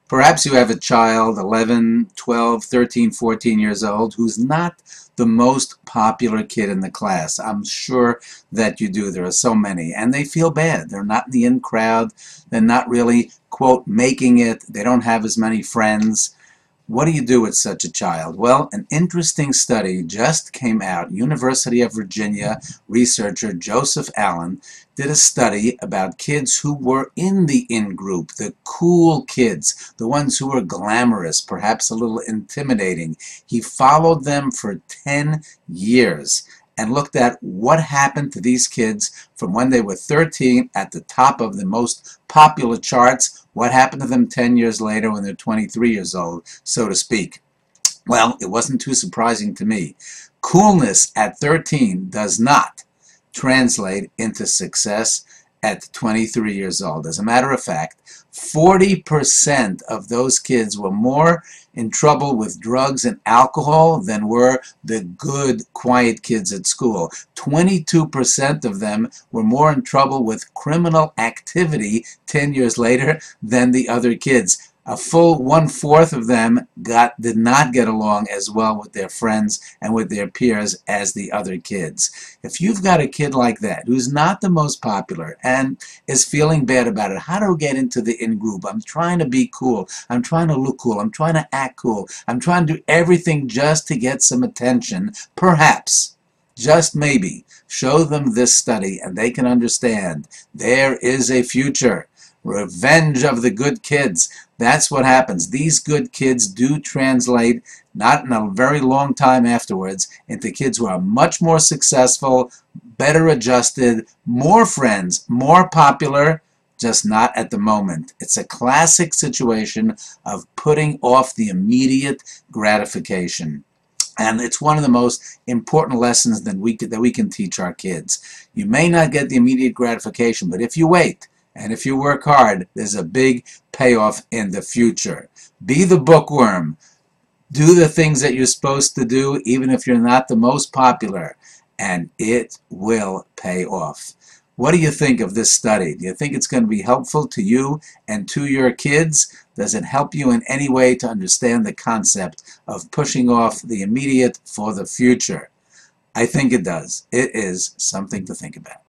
Perhaps you have a child, 11, 12, 13, 14 years old, who's not the most popular kid in the class. I'm sure that you do. There are so many. And they feel bad. They're not in the in crowd. They're not really, quote, making it. They don't have as many friends. What do you do with such a child? Well, an interesting study just came out. University of Virginia researcher Joseph Allen did a study about kids who were in the in-group, the cool kids, the ones who were glamorous, perhaps a little intimidating. He followed them for 10 years and looked at what happened to these kids from when they were 13 at the top of the most popular charts. What happened to them 10 years later when they're 23 years old, so to speak? Well, it wasn't too surprising to me. Coolness at 13 does not translate into success at 23 years old. As a matter of fact, 40% of those kids were more in trouble with drugs and alcohol than were the good, quiet kids at school. 22% of them were more in trouble with criminal activity 10 years later than the other kids. A full 1/4 of them did not get along as well with their friends and with their peers as the other kids. If you've got a kid like that who's not the most popular and is feeling bad about it, how do I get into the in-group? I'm trying to be cool. I'm trying to look cool. I'm trying to act cool. I'm trying to do everything just to get some attention. Perhaps, just maybe, show them this study and they can understand there is a future. Revenge of the good kids. That's what happens. These good kids do translate, not in a very long time afterwards, into kids who are much more successful, better adjusted, more friends, more popular, just not at the moment. It's a classic situation of putting off the immediate gratification. And it's one of the most important lessons that we can teach our kids. You may not get the immediate gratification, but if you wait, and if you work hard, there's a big payoff in the future. Be the bookworm. Do the things that you're supposed to do, even if you're not the most popular, and it will pay off. What do you think of this study? Do you think it's going to be helpful to you and to your kids? Does it help you in any way to understand the concept of pushing off the immediate for the future? I think it does. It is something to think about.